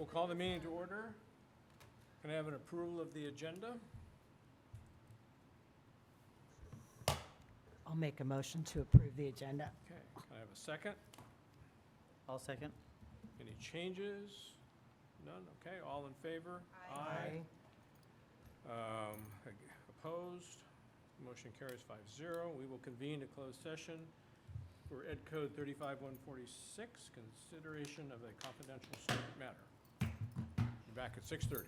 We'll call the meeting to order. Can I have an approval of the agenda? I'll make a motion to approve the agenda. Okay, can I have a second? I'll second. Any changes? None, okay, all in favor? Opposed? Motion carries 5-0. We will convene a closed session for Ed Code 35146, consideration of a confidential subject matter. Be back at 6:30.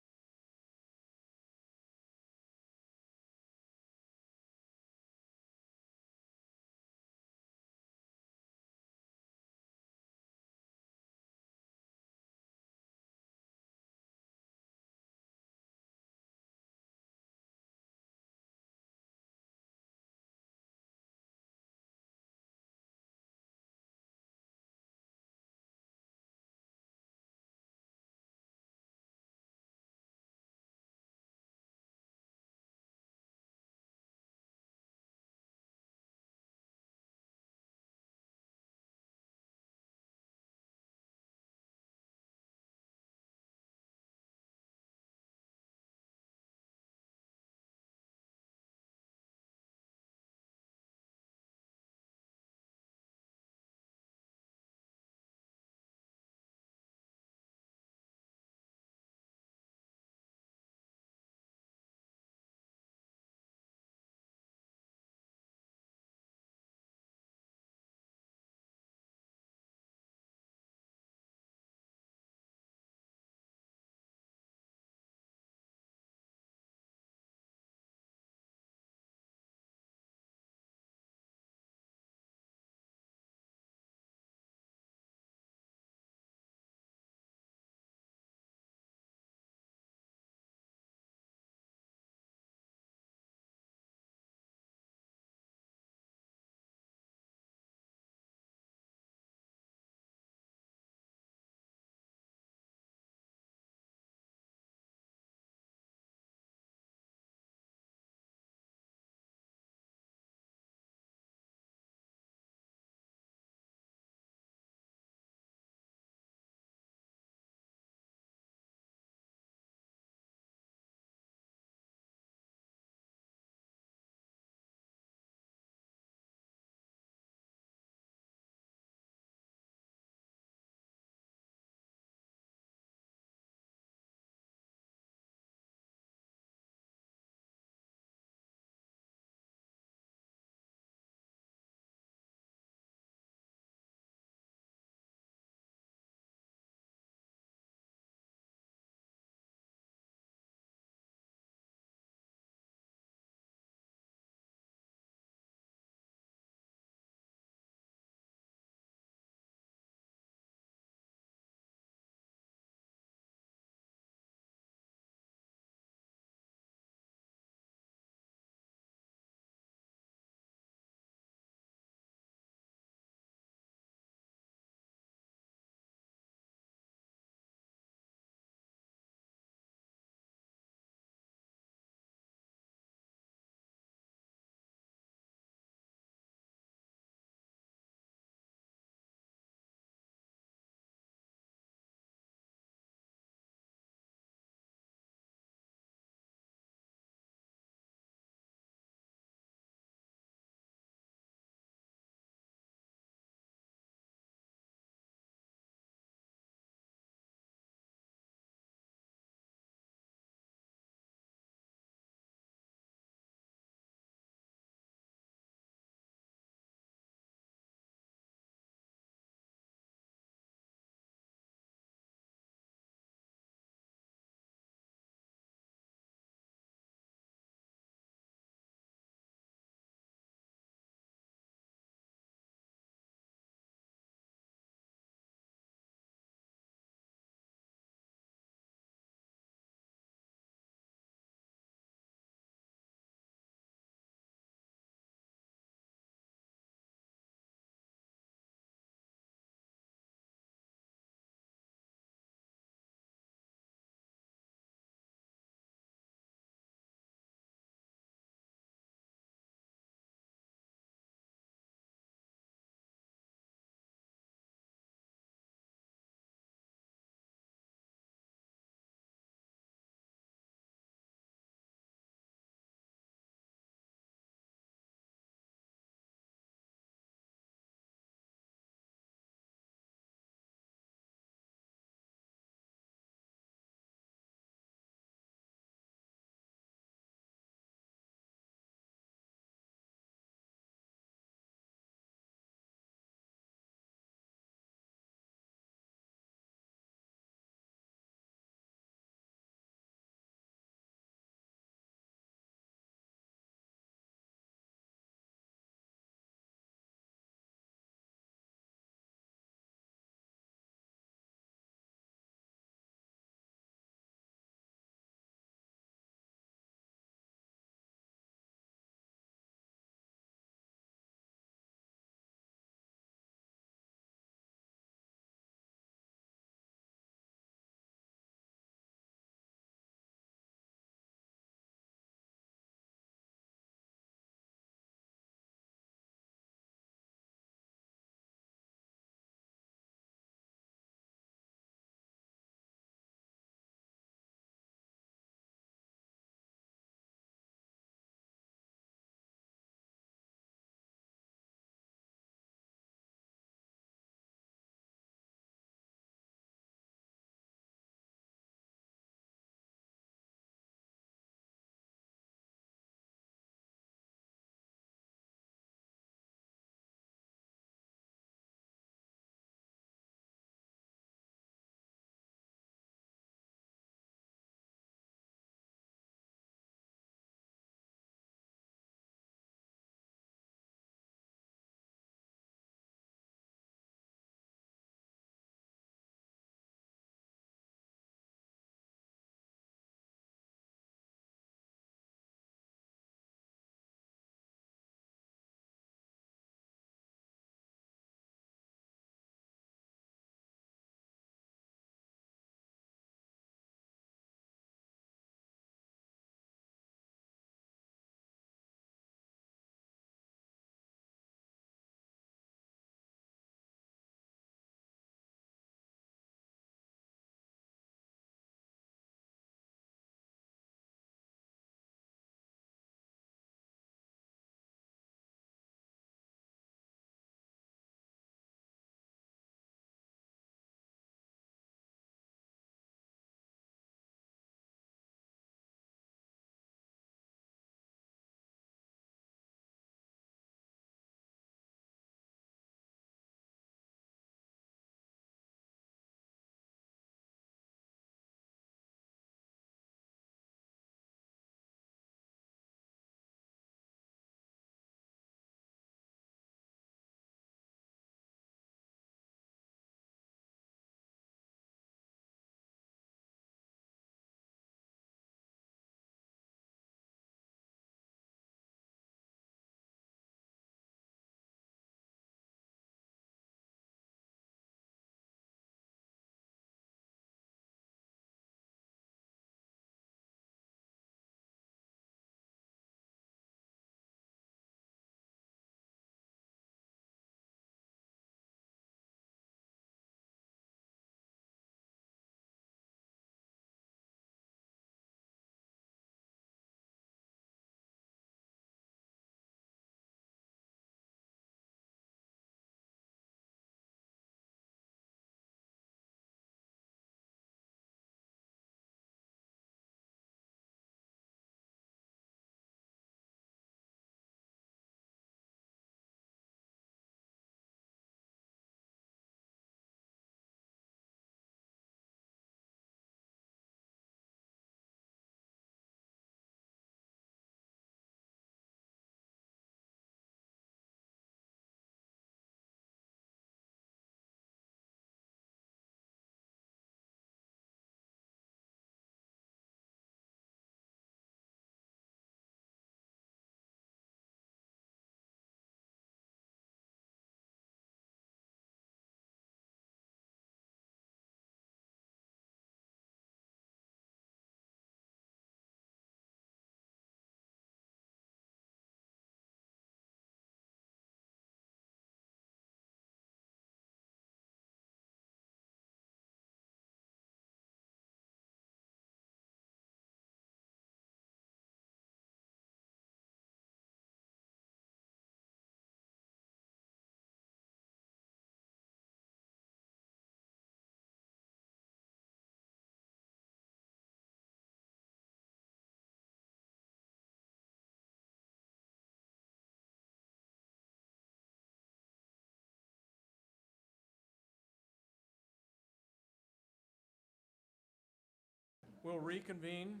We'll reconvene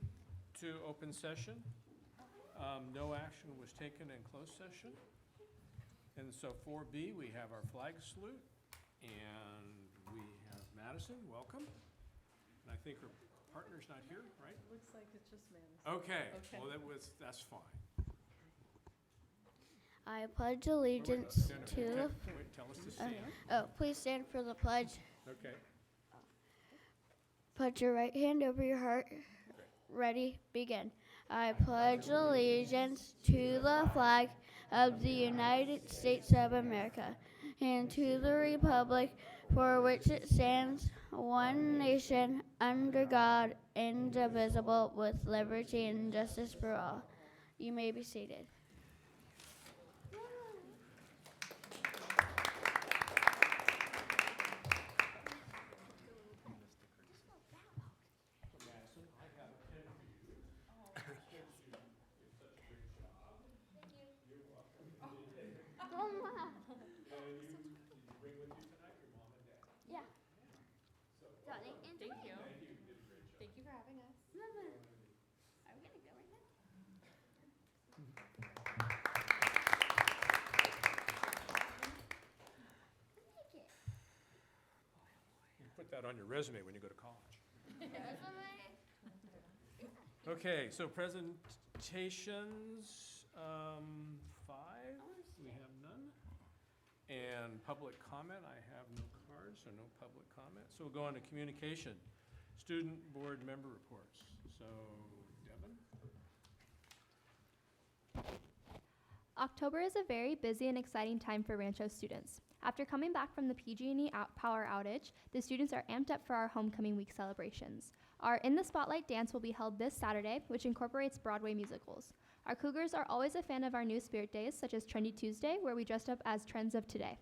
to open session. No action was taken in closed session. And so 4B, we have our flag salute, and we have Madison, welcome. And I think her partner's not here, right? Looks like it's just Madison. Okay, Okay. well, that's fine. I pledge allegiance No, to the. wait, tell us to stand. Oh, please stand for the pledge. Okay, Put your right hand over your heart. Ready, begin. I pledge allegiance to the flag of the United States of America and to the republic for which it stands, one nation, under God, indivisible, with liberty and justice for all. You may be seated. Madison, I have a pen for you. Since you did such a great job. You're welcome. And you bring with you tonight your mom and dad. Yeah. So, Johnny, Thank you. thank you, you did a great job. Thank you for having us. Are we gonna go right now? You put that on your resume when you go to college. Okay, so presentations, 5, we have none. And public comment, I have no cards, so no public comment. So we'll go on to communication. Student board member reports. So, Devin? October is a very busy and exciting time for Rancho students. After coming back from the PG&E power outage, the students are amped up for our homecoming week celebrations. Our In the Spotlight dance will be held this Saturday, which incorporates Broadway musicals. Our Cougars are always a fan of our new spirit days, such as Trendy Tuesday, where we dressed up as trends of today.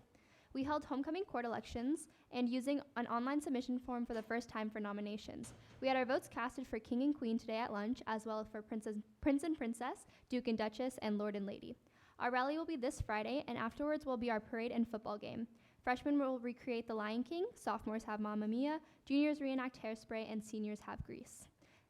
We held homecoming court elections and using an online submission form for the first time for nominations. We had our votes casted for King and Queen today at lunch, as well as for Prince and Princess, Duke and Duchess, and Lord and Lady. Our rally will be this Friday, and afterwards will be our parade and football game. Freshmen will recreate The Lion King, sophomores have Mamma Mia, juniors reenact Hairspray, and seniors have Grease.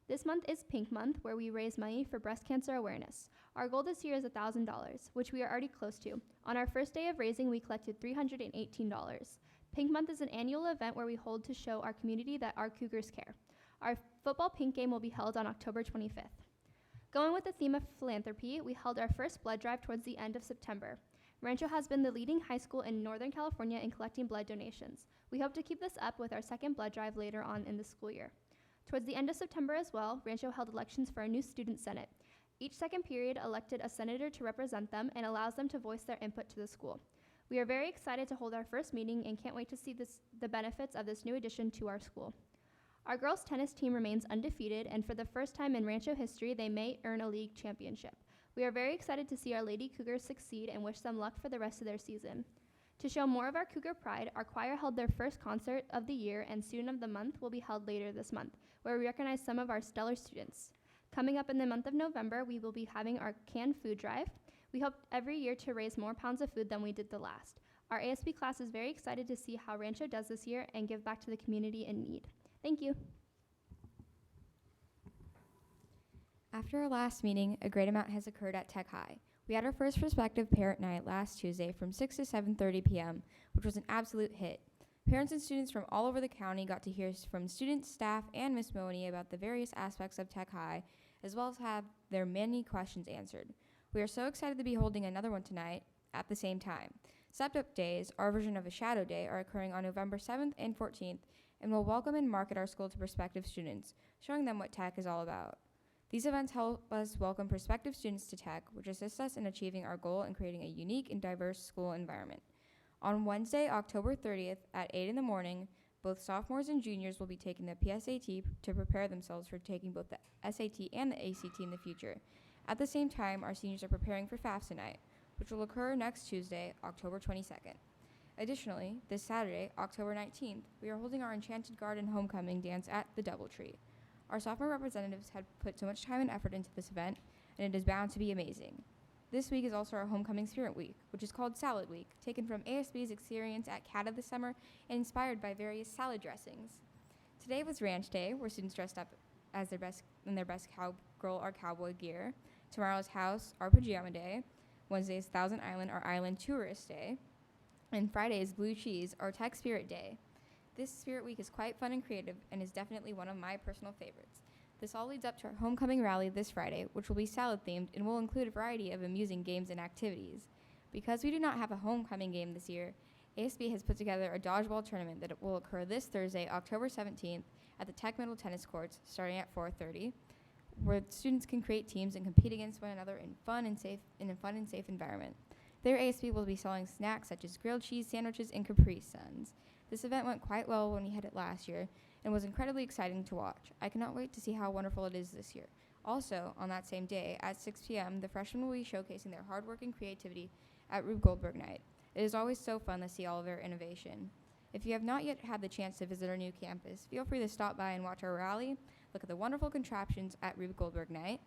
This month is Pink Month, where we raise money for breast cancer awareness. Our goal this year is $1,000, which we are already close to. On our first day of raising, we collected $318. Pink Month is an annual event where we hold to show our community that our Cougars care. Our football pink game will be held on October 25th. Going with the theme of philanthropy, we held our first blood drive towards the end of September. Rancho has been the leading high school in Northern California in collecting blood donations. We hope to keep this up with our second blood drive later on in the school year. Towards the end of September as well, Rancho held elections for a new student senate. Each second period elected a senator to represent them and allows them to voice their input to the school. We are very excited to hold our first meeting and can't wait to see the benefits of this new addition to our school. Our girls' tennis team remains undefeated, and for the first time in Rancho history, they may earn a league championship. We are very excited to see our Lady Cougars succeed and wish them luck for the rest of their season. To show more of our Cougar pride, our choir held their first concert of the year, and Student of the Month will be held later this month, where we recognize some of our stellar students. Coming up in the month of November, we will be having our canned food drive. We hope every year to raise more pounds of food than we did the last. Our ASB class is very excited to see how Rancho does this year and give back to the community in need. Thank you. After our last meeting, a great amount has occurred at Tech High. We had our first prospective parent night last Tuesday from 6 to 7:30 p.m., which was an absolute hit. Parents and students from all over the county got to hear from students, staff, and Miss Mooney about the various aspects of Tech High, as well as have their many questions answered. We are so excited to be holding another one tonight at the same time. Sept-Up Days, our version of a shadow day, are occurring on November 7th and 14th, and will welcome and market our school to prospective students, showing them what Tech is all about. These events help us welcome prospective students to Tech, which assists us in achieving our goal and creating a unique and diverse school environment. On Wednesday, October 30th at 8 in the morning, both sophomores and juniors will be taking the PSAT to prepare themselves for taking both the SAT and the ACT in the future. At the same time, our seniors are preparing for FAFSA night, which will occur next Tuesday, October 22nd. Additionally, this Saturday, October 19th, we are holding our Enchanted Garden homecoming dance at the DoubleTree. Our sophomore representatives had put so much time and effort into this event, and it is bound to be amazing. This week is also our Homecoming Spirit Week, which is called Salad Week, taken from ASB's experience at CATA this summer and inspired by various salad dressings. Today was Ranch Day, where students dressed up as their best cowgirl or cowboy gear. Tomorrow's House, our pajama day. Wednesday is Thousand Island, our island tourist day. And Friday is Blue Cheese, our tech spirit day. This spirit week is quite fun and creative and is definitely one of my personal favorites. This all leads up to our homecoming rally this Friday, which will be salad themed and will include a variety of amusing games and activities. Because we do not have a homecoming game this year, ASB has put together a dodgeball tournament that will occur this Thursday, October 17th, at the Tech Middle Tennis Courts, starting at 4:30, where students can create teams and compete against one another in a fun and safe environment. There, ASB will be selling snacks such as grilled cheese sandwiches and Capri Suns. This event went quite well when we had it last year and was incredibly exciting to watch. I cannot wait to see how wonderful it is this year. Also, on that same day, at 6 p.m., the freshmen will be showcasing their hard work and creativity at Rube Goldberg Night. It is always so fun to see all of their innovation. If you have not yet had the chance to visit our new campus, feel free to stop by and watch our rally, look at the wonderful contraptions at Rube Goldberg Night,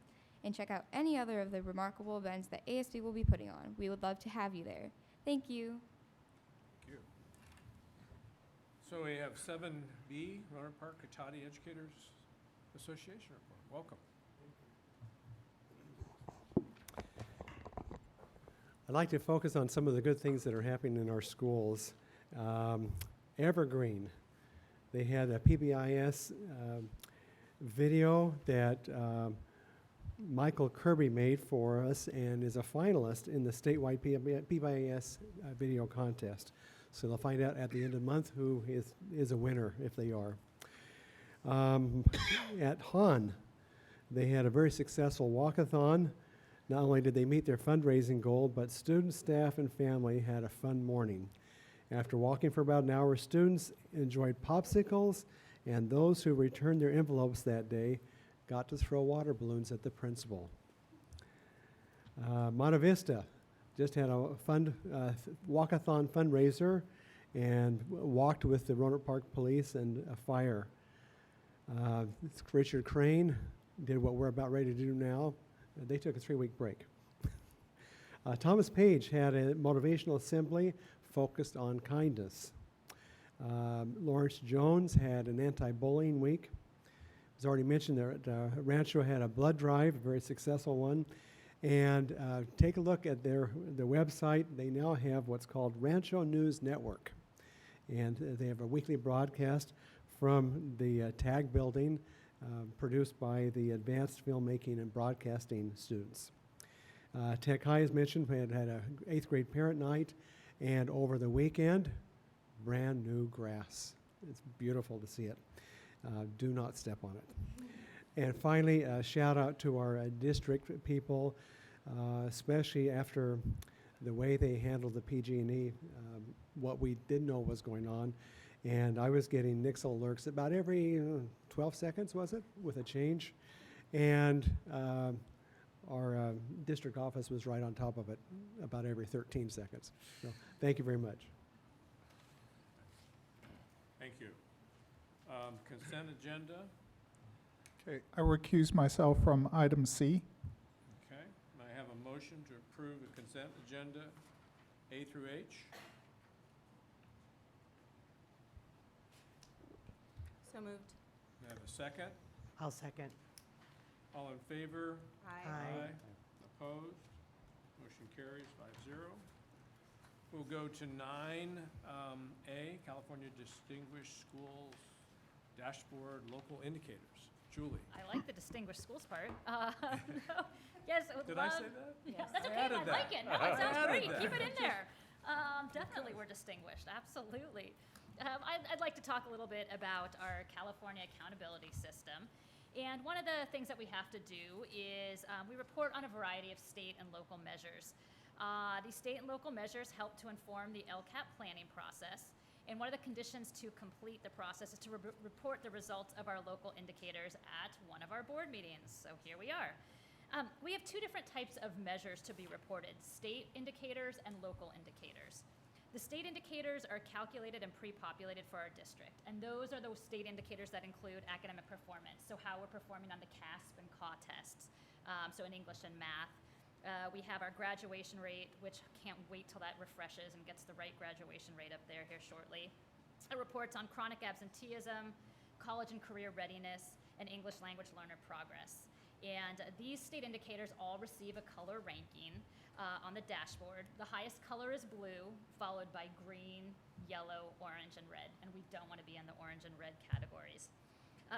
and check out any other of the remarkable events that ASB will be putting on. We would love to have you there. Thank you. Thank you. So we have 7B, Roanoke Park Cotati Educators Association report. Welcome. I'd like to focus on some of the good things that are happening in our schools. Evergreen, they had a PBIS video that Michael Kirby made for us and is a finalist in the statewide PBIS video contest. So they'll find out at the end of the month who is a winner, if they are. At Hahn, they had a very successful walkathon. Not only did they meet their fundraising goal, but students, staff, and family had a fun morning. After walking for about an hour, students enjoyed popsicles, and those who returned their envelopes that day got to throw water balloons at the principal. Monte Vista just had a fun walkathon fundraiser and walked with the Roanoke Park Police and fire. Richard Crane did what we're about ready to do now. They took a 3-week break. Thomas Page had a motivational assembly focused on kindness. Lawrence Jones had an anti-bullying week. It was already mentioned that Rancho had a blood drive, a very successful one. And take a look at their website. They now have what's called Rancho News Network. And they have a weekly broadcast from the TAG building, produced by the Advanced Filmmaking and Broadcasting students. Tech High, as mentioned, we had an 8th grade parent night, and over the weekend, brand new grass. It's beautiful to see it. Do not step on it. And finally, a shout out to our district people, especially after the way they handled the PG&E, what we didn't know was going on. And I was getting Nixle alerts about every 12 seconds, was it, with a change? And our district office was right on top of it about every 13 seconds. So thank you very much. Thank you. Consent agenda. Okay, I recuse myself from item C. Okay. May I have a motion to approve the consent agenda A through H? So moved. May I have a second? I'll second. All in favor? Aye. Opposed? Motion carries 5-0. We'll go to 9A, California Distinguished Schools Dashboard Local Indicators. Julie. I like the distinguished schools part. No, yes, I would Did love. I say that? Yeah, that's I okay. added I that. like it. No, it I sounds added great. that. Keep it in there. Definitely, we're distinguished. Absolutely. I'd like to talk a little bit about our California accountability system. And one of the things that we have to do is we report on a variety of state and local measures. These state and local measures help to inform the LCAP planning process. And one of the conditions to complete the process is to report the results of our local indicators at one of our board meetings. So here we are. We have 2 different types of measures to be reported, state indicators and local indicators. The state indicators are calculated and pre-populated for our district, and those are those state indicators that include academic performance, so how we're performing on the CASP and CAW tests, so in English and math. We have our graduation rate, which can't wait till that refreshes and gets the right graduation rate up there here shortly. It reports on chronic absenteeism, college and career readiness, and English language learner progress. And these state indicators all receive a color ranking on the dashboard. The highest color is blue, followed by green, yellow, orange, and red. And we don't want to be in the orange and red categories.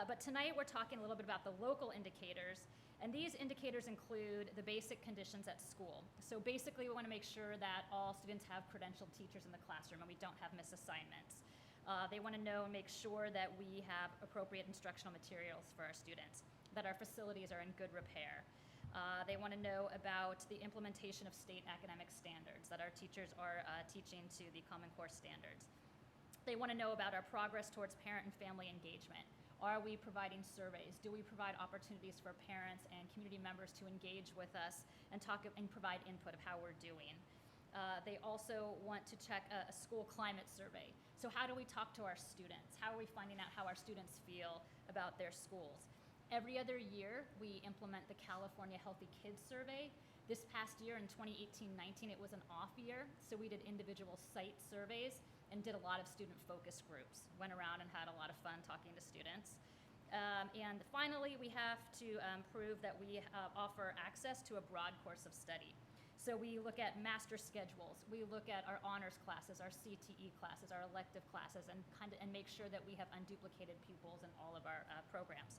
But tonight we're talking a little bit about the local indicators. And these indicators include the basic conditions at school. So basically we want to make sure that all students have credentialed teachers in the classroom and we don't have misassignments. They want to know and make sure that we have appropriate instructional materials for our students, that our facilities are in good repair. They want to know about the implementation of state academic standards, that our teachers are teaching to the Common Core standards. They want to know about our progress towards parent and family engagement. Are we providing surveys? Do we provide opportunities for parents and community members to engage with us and talk and provide input of how we're doing? They also want to check a school climate survey. So how do we talk to our students? How are we finding out how our students feel about their schools? Every other year, we implement the California Healthy Kids Survey. This past year in 2018-19, it was an off year, so we did individual site surveys and did a lot of student focus groups. Went around and had a lot of fun talking to students. And finally, we have to prove that we offer access to a broad course of study. So we look at master schedules, we look at our honors classes, our CTE classes, our elective classes, and make sure that we have unduplicated pupils in all of our programs.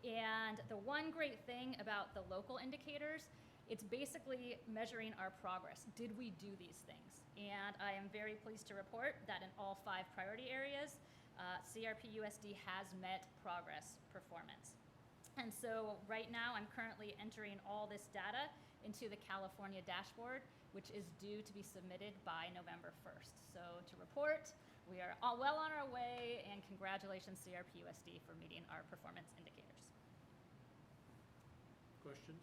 And the one great thing about the local indicators, it's basically measuring our progress. Did we do these things? And I am very pleased to report that in all 5 priority areas, CRP-USD has met progress performance. And so right now, I'm currently entering all this data into the California dashboard, which is due to be submitted by November 1st. So to report, we are all well on our way, and congratulations CRP-USD for meeting our performance indicators. Questions?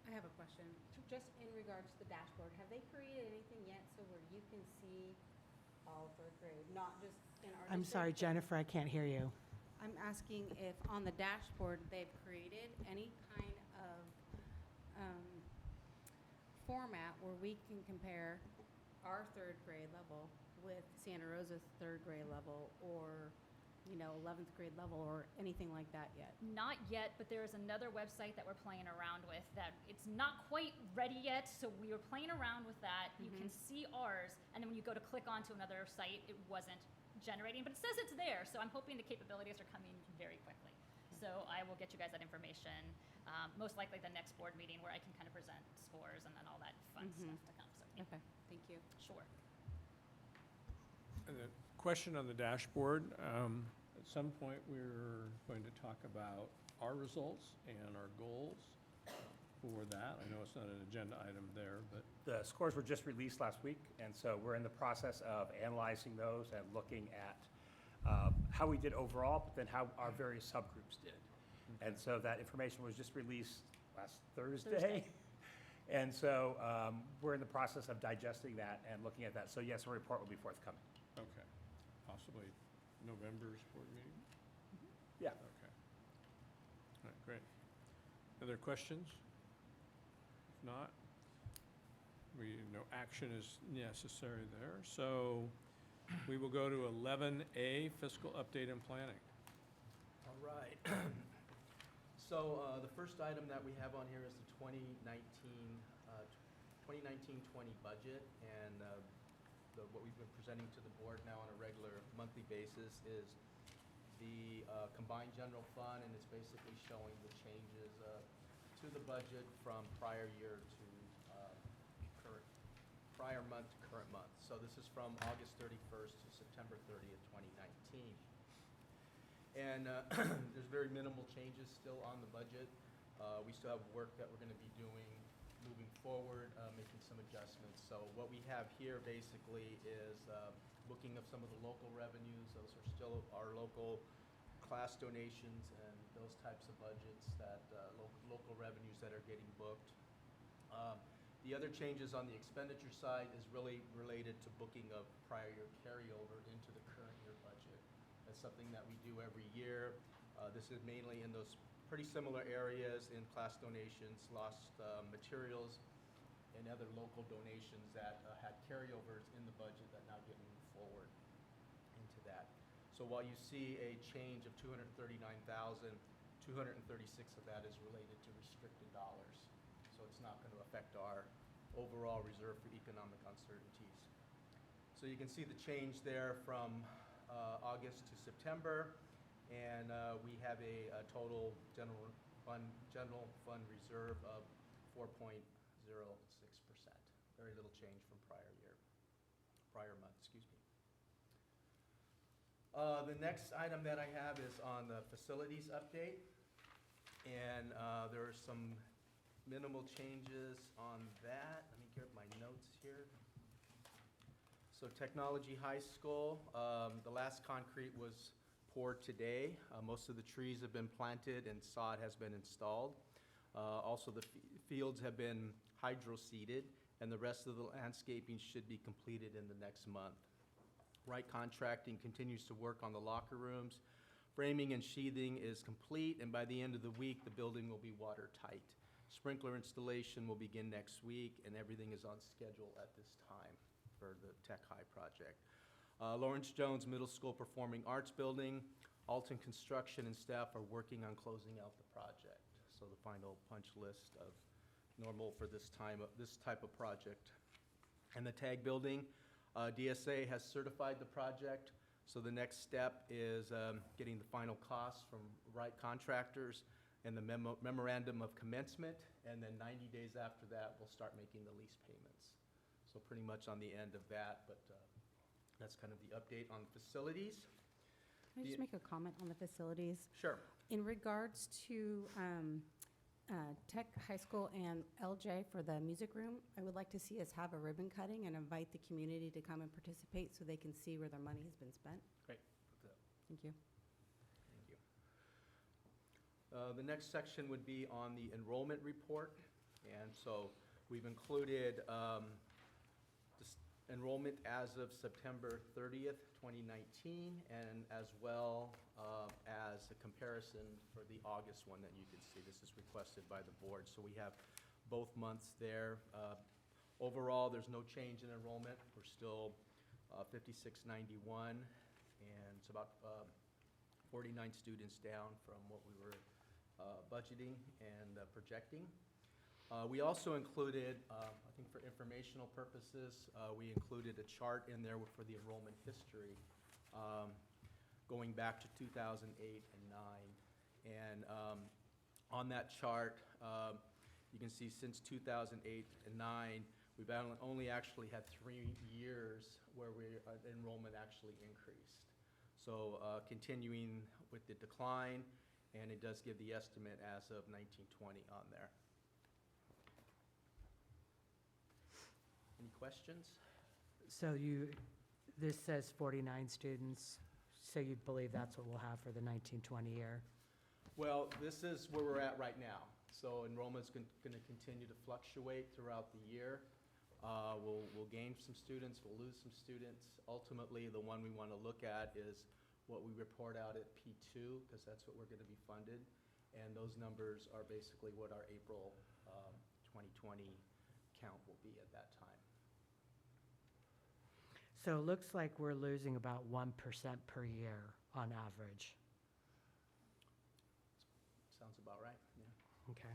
I have a question. Just in regards to the dashboard, have they created anything yet so where you can see all 3rd grade, not just in our I'm district, sorry, but Jennifer, I can't hear you. I'm asking if on the dashboard they've created any kind of format where we can compare our 3rd grade level with Santa Rosa's 3rd grade level, or 11th grade level, or anything like that yet. Not yet, but there is another website that we're playing around with that it's not quite ready yet, so we were playing around with that. You can see ours, and then when you go to click onto another site, it wasn't generating, but it says it's there, so I'm hoping the capabilities are coming very quickly. So I will get you guys that information, most likely the next board meeting where I can kind of present scores and then all that fun stuff to come. So, yeah. Okay, thank you. Sure. And the question on the dashboard, at some point we're going to talk about our results and our goals for that. I know it's not an agenda item there, but The scores were just released last week, and so we're in the process of analyzing those and looking at how we did overall, but then how our various subgroups did. And so that information was just released last Thursday. And so we're in the process of digesting that and looking at that. So yes, a report will be forthcoming. okay. Possibly November's board meeting? Yeah. Okay. All right, great. Other questions? If not, no action is necessary there. So we will go to 11A, fiscal update and planning. All right. So the first item that we have on here is the 2019-20 budget, and what we've been presenting to the board now on a regular monthly basis is the combined general fund, and it's basically showing the changes to the budget from prior year to prior month to current month. So this is from August 31st to September 30th, 2019. And there's very minimal changes still on the budget. We still have work that we're going to be doing moving forward, making some adjustments. So what we have here basically is booking of some of the local revenues. Those are still our local class donations and those types of budgets, that local revenues that are getting booked. The other changes on the expenditure side is really related to booking of prior year carryover into the current year budget. That's something that we do every year. This is mainly in those pretty similar areas in class donations, lost materials, and other local donations that had carryovers in the budget that now get moved forward into that. So So while you see a change of 239,000, 236 of that is related to restricted dollars. So it's not going to affect our overall reserve for economic uncertainties. So you can see the change there from August to September, and we have a total general fund reserve of 4.06%. Very little change from prior month, excuse me. The next item that I have is on the facilities update, and there are some minimal changes on that. Let me get my notes here. So Technology High School, the last concrete was poured today. Most of the trees have been planted and sod has been installed. Also, the fields have been hydro-seeded, and the rest of the landscaping should be completed in the next month. Wright Contracting continues to work on the locker rooms. Framing and sheathing is complete, and by the end of the week, the building will be watertight. Sprinkler installation will begin next week, and everything is on schedule at this time for the Tech High project. Lawrence Jones Middle School Performing Arts Building, Alton Construction and staff are working on closing out the project. So the final punch list of normal for this type of project. And the TAG building, DSA has certified the project. So the next step is getting the final costs from Wright Contractors and the memorandum of commencement. And then 90 days after that, we'll start making the lease payments. So pretty much on the end of that, but that's kind of the update on facilities. Can I just make a comment on the facilities? Sure. In regards to Tech High School and LJ for the music room, I would like to see us have a ribbon cutting and invite the community to come and participate so they can see where their money has been spent. Great. Thank you. Thank you. The next section would be on the enrollment report. And so we've included this enrollment as of September 30th, 2019, and as well as a comparison for the August one that you can see. This is requested by the board. So we have both months there. Overall, there's no change in enrollment. We're still 5691, and it's about 49 students down from what we were budgeting and projecting. We also included, I think for informational purposes, we included a chart in there for the enrollment history going back to 2008 and 9. And on that chart, you can see since 2008 and 9, we've only actually had 3 years where enrollment actually increased. So continuing with the decline, and it does give the estimate as of 1920 on there. Any questions? So this says 49 students, so you believe that's what we'll have for the 1920 year? Well, this is where we're at right now. So enrollment's going to continue to fluctuate throughout the year. We'll gain some students, we'll lose some students. Ultimately, the one we want to look at is what we report out at P2, because that's what we're going to be funded. And those numbers are basically what our April 2020 count will be at that time. So it looks like we're losing about 1% per year on average. Sounds about right, yeah. Okay.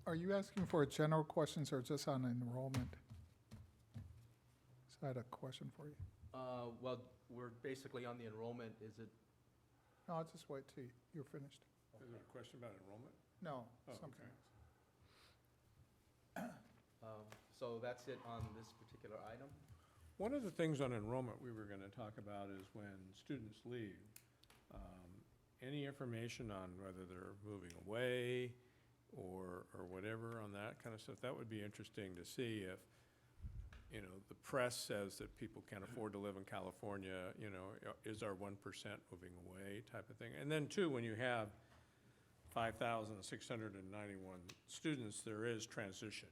Are you asking for general questions or just on enrollment? So I had a question for you. Well, we're basically on the enrollment. Is it? No, I'll just wait till you're finished. Is there a question about enrollment? No, Oh, something okay. else. So that's it on this particular item. One of the things on enrollment we were going to talk about is when students leave, any information on whether they're moving away or whatever on that kind of stuff, that would be interesting to see if, you know, the press says that people can't afford to live in California, you know, is our 1% moving away type of thing. And then too, when you have 5,691 students, there is transition.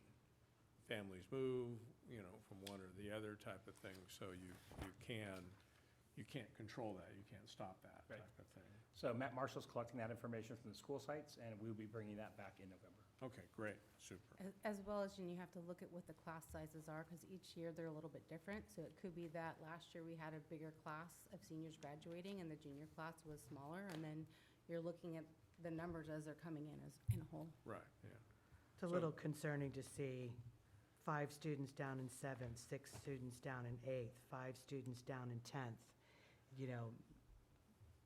Families move, you know, from one or the other type of thing, so you can't control that, you can't stop that Right. type of thing. So Matt Marshall's collecting that information from the school sites, and we'll be bringing that back in November. Okay, great, super. As well as, you have to look at what the class sizes are, because each year they're a little bit different. So it could be that last year we had a bigger class of seniors graduating and the junior class was smaller, and then you're looking at the numbers as they're coming in as, in a whole. Right, yeah. It's a little concerning to see 5 students down in 7th, 6 students down in 8th, 5 students down in 10th,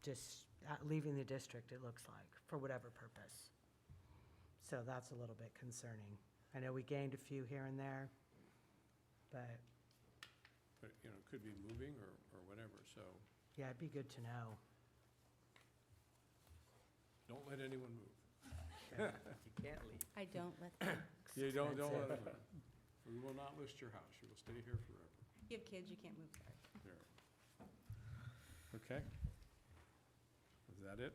just leaving the district, it looks like, for whatever purpose. So that's a little bit concerning. I know we gained a few here and there, but But, it could be moving or whatever, so yeah, it'd be good to know. don't let anyone move. You can't leave. I don't let them. You don't let expensive. them move. We will not list your house. You will stay here forever. You have kids, you can't move, sorry. There. Okay? Is that it?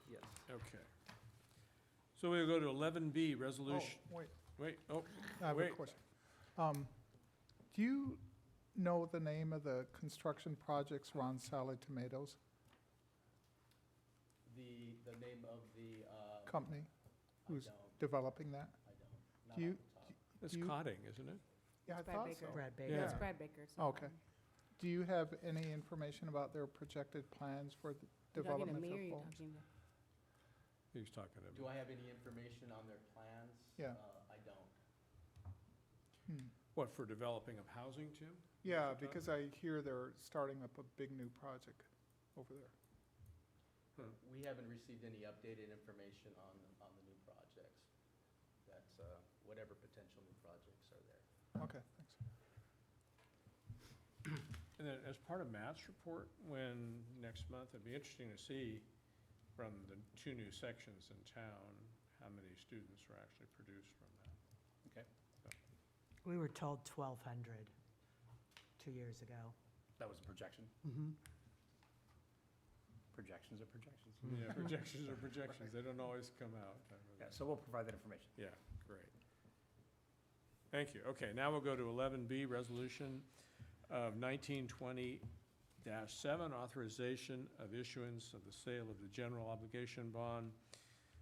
Yes. Okay. So we'll go to 11B, Oh, resolution. wait, Wait, I have a wait. question. Do you know the name of the construction projects around Salad Tomatoes The name of the, company? I Who's don't, developing that? I don't. Not Do you, off the top. It's you- Cotting, isn't it? yeah, I Brad thought Baker. so. Brad Baker. Yeah, it's Yeah. Brad Baker's. Okay. Do you have any information about their projected plans for the You talking to development me or of you homes? talking to? He's talking Do about, I have any information on their plans? Yeah. I don't. Hmm. what, for developing of housing too? Yeah, Is it because I hear they're starting up a big new project over there. We haven't received any updated information on the new projects. That's, whatever potential new projects are there. Okay, thanks. And then as part of Matt's report, when next month, it'd be interesting to see from the 2 new sections in town, how many students are actually produced from that. Okay. We were told 1,200 2 years ago. That was a projection. Mm-hmm. Projections are projections. Yeah, projections are projections. They don't always come out. Yeah, so we'll provide that information. Yeah, great. Thank you. Okay, now we'll go to 11B, resolution of 1920-7, authorization of issuance of the sale of the general obligation bond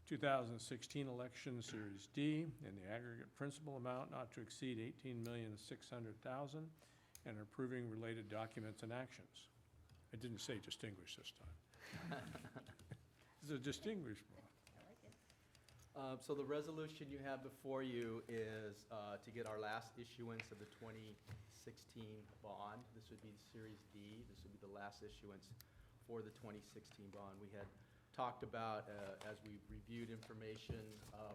2016 election Series D in the aggregate principal amount not to exceed $18,600,000 and approving related documents and actions. I didn't say distinguished this time. It's a distinguished one. So the resolution you have before you is to get our last issuance of the 2016 bond. This would be Series D. This would be the last issuance for the 2016 bond. We had talked about, as we reviewed information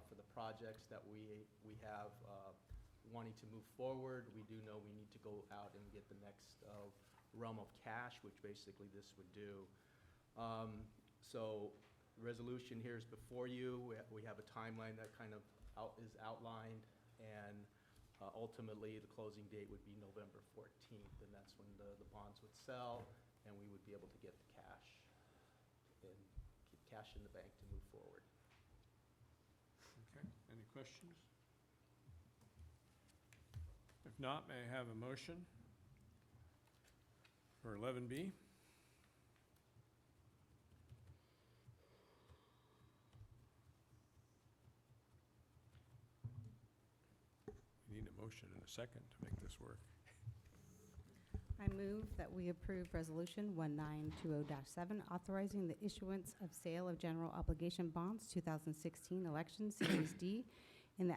for the projects that we have wanting to move forward, we do know we need to go out and get the next realm of cash, which basically this would do. So the resolution here is before you. We have a timeline that kind of is outlined, and ultimately, the closing date would be November 14th, and that's when the bonds would sell, and we would be able to get the cash and keep cash in the bank to move forward. Okay, any questions? If not, may I have a motion for 11B? We need a motion in a second to make this work. I move that we approve Resolution 1920-7, authorizing the issuance of sale of general obligation bonds 2016 election Series D in the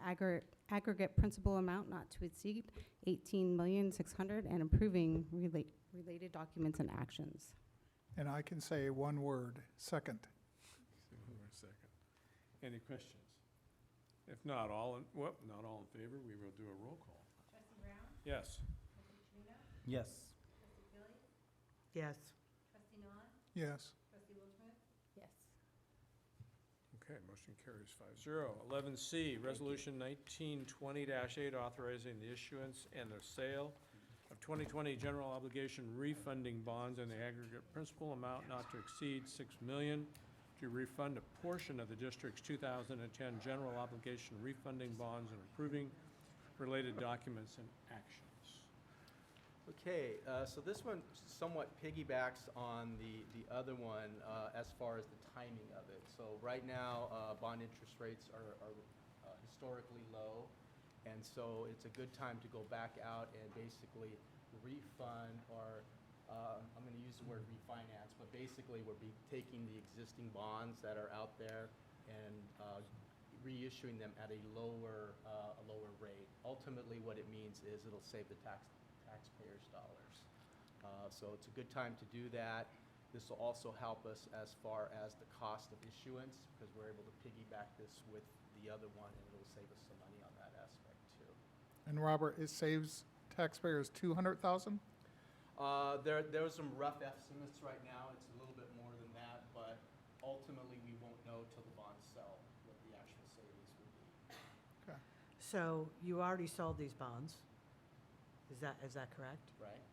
aggregate principal amount not to exceed $18,600,000 and approving related documents and actions. And I can say one word, second. One more second. Any questions? If not, not all in favor, we will do a roll call. Trustee Brown? Yes. Trustee Trina? Yes. Trustee Gillies? Yes. Trustee Nahn? Yes. Trustee Wilschmidt? Yes. Okay, motion carries 5-0. 11C, Resolution 1920-8, authorizing the issuance and the sale of 2020 general obligation refunding bonds in the aggregate principal amount not to exceed $6 million to refund a portion of the district's 2010 general obligation refunding bonds and approving related documents and actions. Okay, so this one somewhat piggybacks on the other one as far as the timing of it. So right now, bond interest rates are historically low. And so it's a good time to go back out and basically refund or, I'm going to use the word refinance, but basically taking the existing bonds that are out there and reissuing them at a lower rate. Ultimately, what it means is it'll save the taxpayers' dollars. So it's a good time to do that. This will also help us as far as the cost of issuance, because we're able to piggyback this with the other one, and it'll save us some money on that aspect too. And Robert, it saves taxpayers 200,000? There's some rough estimates right now. It's a little bit more than that, but ultimately we won't know till the bonds sell what the actual savings would be. Okay. So you already sold these bonds? Is that correct? Right?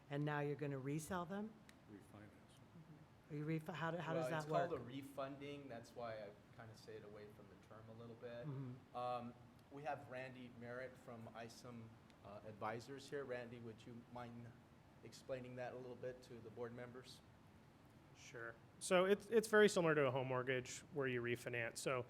And now you're going to resell them? Refinance. Are you how does Well, that it's work? called a refunding. That's why I kind of stayed away from the term a little bit. Mhm. We have Randy Merritt from ISOM Advisors here. Randy, would you mind explaining that a little bit to the board members? Sure. So it's very similar to a home mortgage where you refinance. So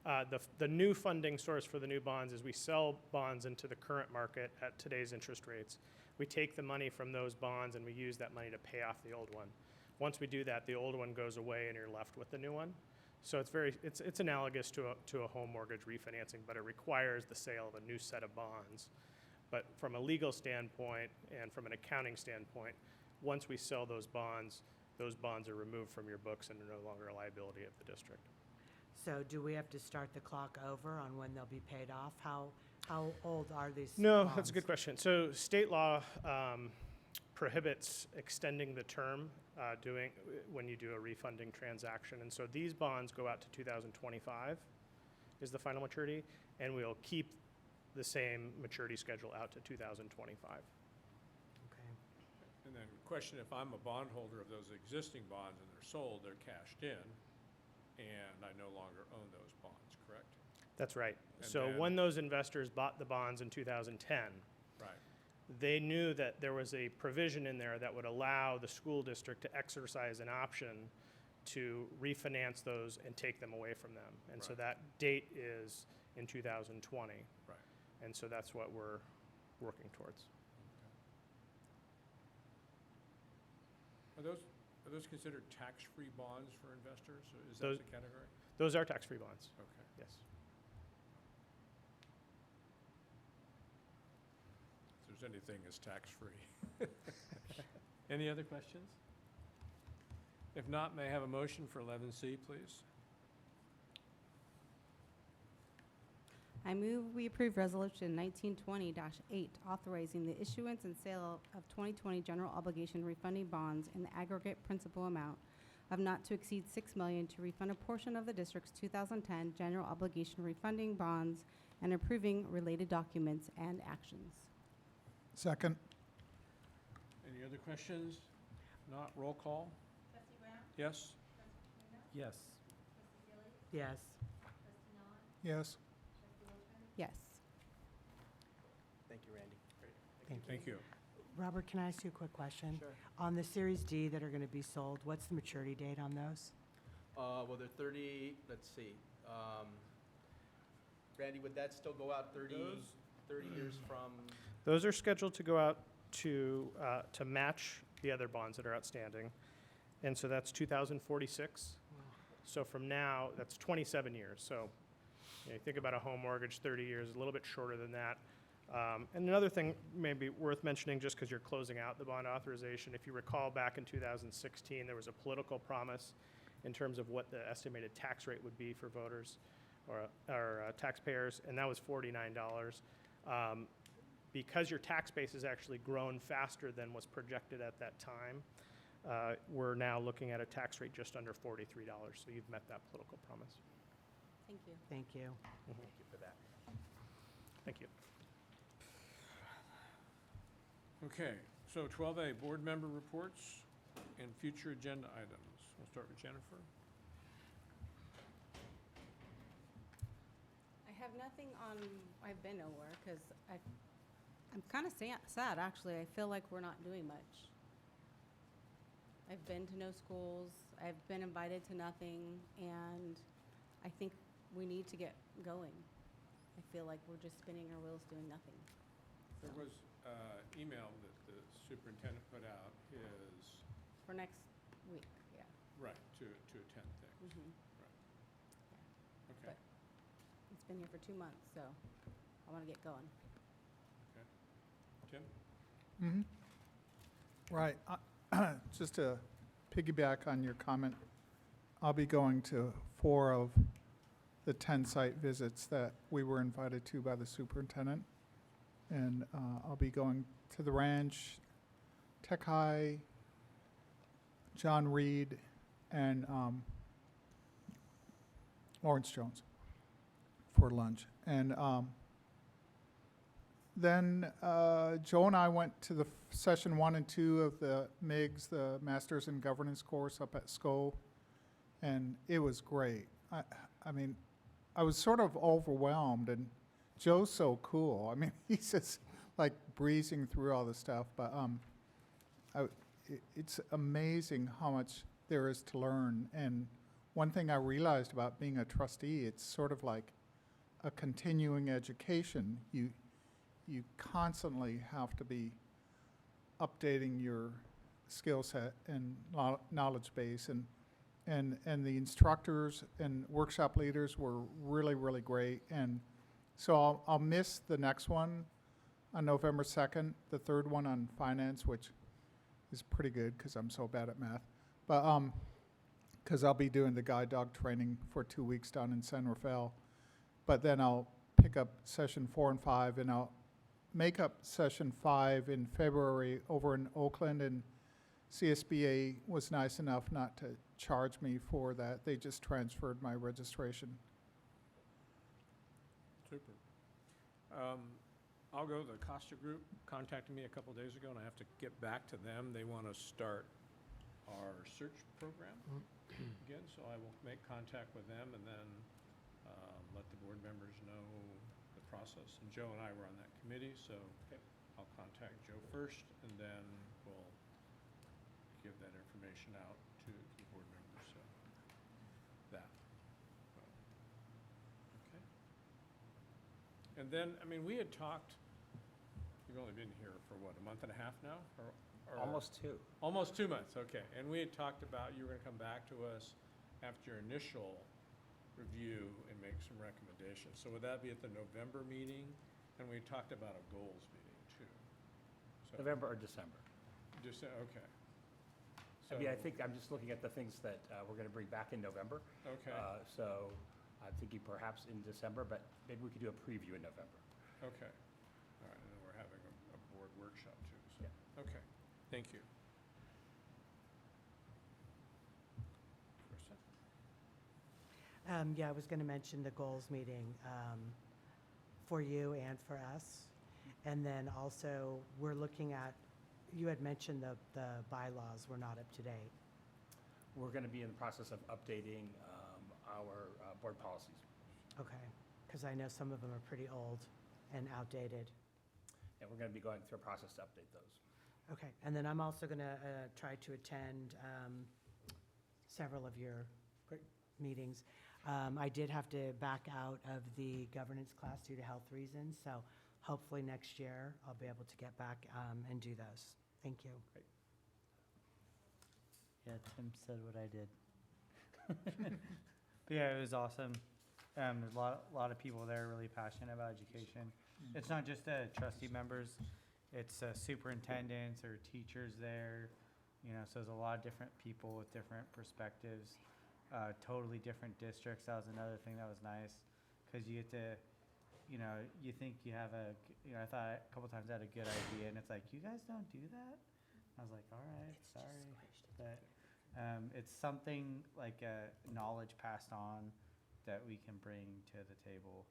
the new funding source for the new bonds is we sell bonds into the current market at today's interest rates. We take the money from those bonds and we use that money to pay off the old one. Once we do that, the old one goes away and you're left with the new one. So it's analogous to a home mortgage refinancing, but it requires the sale of a new set of bonds. But from a legal standpoint and from an accounting standpoint, once we sell those bonds are removed from your books and are no longer a liability of the district. So do we have to start the clock over on when they'll be paid off? How old are these No, bonds? that's a good question. So state law prohibits extending the term when you do a refunding transaction. And so these bonds go out to 2025 is the final maturity, and we'll keep the same maturity schedule out to 2025. Okay. And then question, if I'm a bondholder of those existing bonds and they're sold, they're cashed in, and I no longer own those bonds, correct? That's right. And So then- when those investors bought the bonds in 2010, Right. they knew that there was a provision in there that would allow the school district to exercise an option to refinance those and take them away from them. And so Right. that date is in 2020. Right. And so that's what we're working towards. Are those considered tax-free bonds for investors? Or is that Those- the category? Those are tax-free bonds, Okay. yes. If there's anything that's tax-free. Any other questions? If not, may I have a motion for 11C, please? I move we approve Resolution 1920-8, authorizing the issuance and sale of 2020 general obligation refunding bonds in the aggregate principal amount of not to exceed $6 million to refund a portion of the district's 2010 general obligation refunding bonds and approving related documents and actions. Second. Any other questions? Not, roll call? Yes? Yes. Yes. Yes. Yes. Thank you, Randy. Thank you. Thank you. Robert, can I ask you a quick question? Sure. On the Series D that are going to be sold, what's the maturity date on those? Well, they're 30, let's see. Randy, would that still go out 30 years from? Those are scheduled to go out to match the other bonds that are outstanding. And so that's 2046. So from now, that's 27 years. So you think about a home mortgage, 30 years, a little bit shorter than that. And another thing maybe worth mentioning, just because you're closing out the bond authorization, if you recall back in 2016, there was a political promise in terms of what the estimated tax rate would be for voters or taxpayers, and that was $49. Because your tax base has actually grown faster than was projected at that time, we're now looking at a tax rate just under $43. So you've met that political promise. Thank you. Thank you. Thank you for that. Thank you. Okay, so 12A, board member reports and future agenda items. We'll start with Jennifer. I have nothing on, I've been nowhere, because I'm kind of sad, actually. I feel like we're not doing much. I've been to no schools, I've been invited to nothing, and I think we need to get going. I feel like we're just spinning our wheels doing nothing. There was email that the superintendent put out his, For next week, yeah. right, to attend things. Mhm. Okay, It's been here for 2 months, so I want to get going. okay. Tim? Mm-hmm. Right. Just to piggyback on your comment, I'll be going to 4 of the 10 site visits that we were invited to by the superintendent. And I'll be going to the ranch, Tech High, John Reed, and Lawrence Jones for lunch. And then Joe and I went to the session 1 and 2 of the MIGS, the Masters in Governance course up at SCO, and it was great. I mean, I was sort of overwhelmed, and Joe's so cool. I mean, he's just like breezing through all the stuff, but it's amazing how much there is to learn. And one thing I realized about being a trustee, it's sort of like a continuing education. You constantly have to be updating your skill set and knowledge base, and the instructors and workshop leaders were really, really great. And so I'll miss the next one on November 2nd, the third one on finance, which is pretty good because I'm so bad at math. But because I'll be doing the guide dog training for 2 weeks down in San Rafael. But then I'll pick up session 4 and 5, and I'll make up session 5 in February over in Oakland, and CSBA was nice enough not to charge me for that. They just transferred my registration. Super. I'll go, the Costa Group contacted me a couple days ago, and I have to get back to them. They want to start our search program again, so I will make contact with them and then let the board members know the process. And Joe and I were on that committee, so I'll contact Joe first, and then we'll give that information out to the board members, so that. Okay. And then, I mean, we had talked, you've only been here for what, a month and a half now? Or Almost 2. Almost 2 months, okay. And we had talked about you were going to come back to us after your initial review and make some recommendations. So would that be at the November meeting? And we talked about a goals meeting too. So November or December. Okay. I mean, I think I'm just looking at the things that we're going to bring back in November. Okay, So I'm thinking perhaps in December, but maybe we could do a preview in November. okay. All right, and then we're having a board workshop too, so, Yeah. okay. Thank you. Carissa? Yeah, I was going to mention the goals meeting for you and for us. And then also, we're looking at, you had mentioned the bylaws were not up to date. We're going to be in the process of updating our board policies. Okay, because I know some of them are pretty old and outdated. And we're going to be going through a process to update those. Okay, and then I'm also going to try to attend several of your meetings. I did have to back out of the governance class due to health reasons, so hopefully next year I'll be able to get back and do those. Thank you. Yeah, Tim said what I did. But yeah, it was awesome. There's a lot of people there really passionate about education. It's not just trustee members, it's superintendents or teachers there. You know, so there's a lot of different people with different perspectives, totally different districts. That was another thing that was nice, because you get to, you know, you think you have I thought a couple times I had a good idea, and it's like, you guys don't do that? I was like, all right, sorry. But it's something like knowledge passed on that we can bring to the table,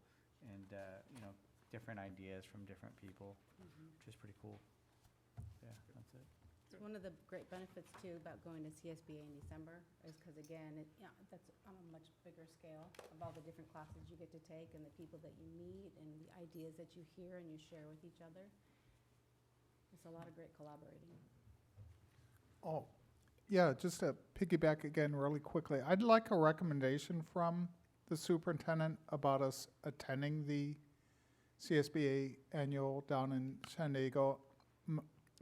and, you know, different ideas from different people, which is pretty cool. Yeah, that's it. It's one of the great benefits too about going to CSBA in December is because again, that's on a much bigger scale of all the different classes you get to take and the people that you meet and the ideas that you hear and you share with each other. It's a lot of great collaborating. Oh, yeah, just to piggyback again really quickly, I'd like a recommendation from the superintendent about us attending the CSBA annual down in San Diego,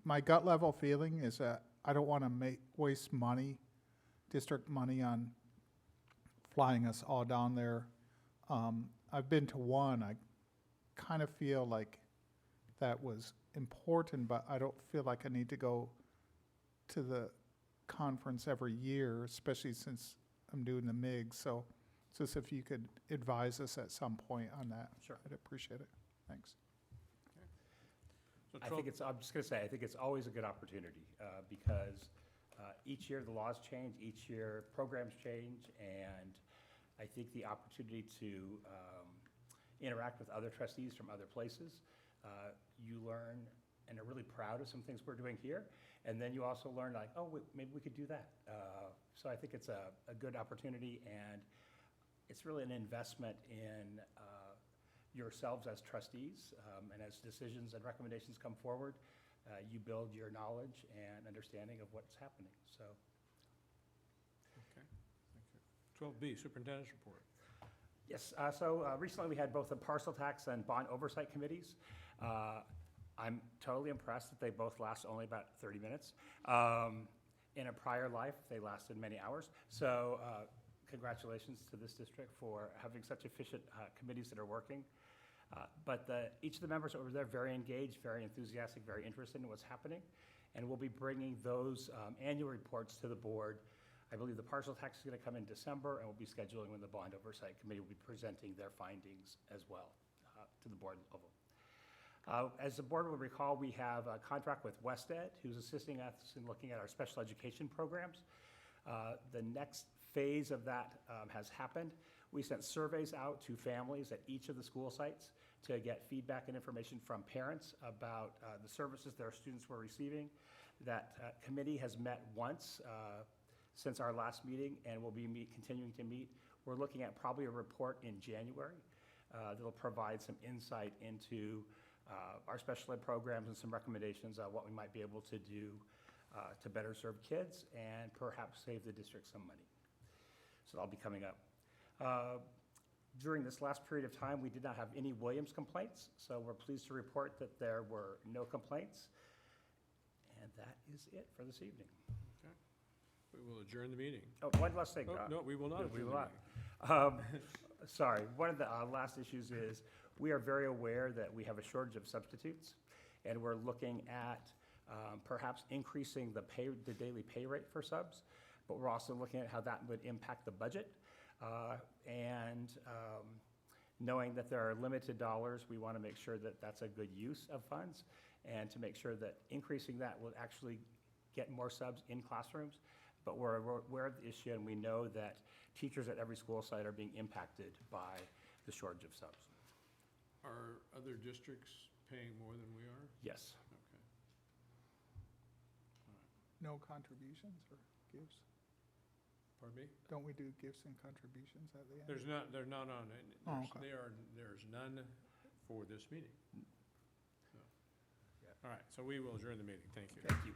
my gut level feeling is that I don't want to waste money, district money, on flying us all down there. I've been to one. I kind of feel like that was important, but I don't feel like I need to go to the conference every year, especially since I'm doing the MIG. So just if you could advise us at some point on that, Sure. I'd appreciate it. Thanks. So I think it's, I'm just going to say, I think it's always a good opportunity because each year the laws change, each year programs change, and I think the opportunity to interact with other trustees from other places, you learn and are really proud of some things we're doing here, and then you also learn like, oh, maybe we could do that. So I think it's a good opportunity, and it's really an investment in yourselves as trustees, and as decisions and recommendations come forward, you build your knowledge and understanding of what's happening, so. Okay, thank you. 12B, Superintendent's Report. Yes, so recently we had both the parcel tax and bond oversight committees. I'm totally impressed that they both last only about 30 minutes. In a prior life, they lasted many hours. So congratulations to this district for having such efficient committees that are working. But each of the members over there very engaged, very enthusiastic, very interested in what's happening. And we'll be bringing those annual reports to the board. I believe the parcel tax is going to come in December, and we'll be scheduling when the bond oversight committee will be presenting their findings as well to the board level. As the board will recall, we have a contract with WestEd, who's assisting us in looking at our special education programs. The next phase of that has happened. We sent surveys out to families at each of the school sites to get feedback and information from parents about the services their students were receiving. That committee has met once since our last meeting, and will be continuing to meet. We're looking at probably a report in January that'll provide some insight into our special ed programs and some recommendations on what we might be able to do to better serve kids and perhaps save the district some money. So that'll be coming up. During this last period of time, we did not have any Williams complaints, so we're pleased to report that there were no complaints. And that is it for this evening. Okay. We will adjourn the meeting. Oh, one last thing. Oh, no, we will not we adjourn will the not. meeting. Sorry, one of the last issues is we are very aware that we have a shortage of substitutes, and we're looking at perhaps increasing the daily pay rate for subs, but we're also looking at how that would impact the budget. Knowing that there are limited dollars, we want to make sure that that's a good use of funds, and to make sure that increasing that will actually get more subs in classrooms. But we're aware of the issue, and we know that teachers at every school site are being impacted by the shortage of subs. Are other districts paying more than we are? Yes. Okay. No contributions or gifts? Pardon me? Don't we do gifts and contributions at the end? They're not on, Oh, okay. there's none for this meeting. So. All right, so we will adjourn the meeting. Thank you. Thank you.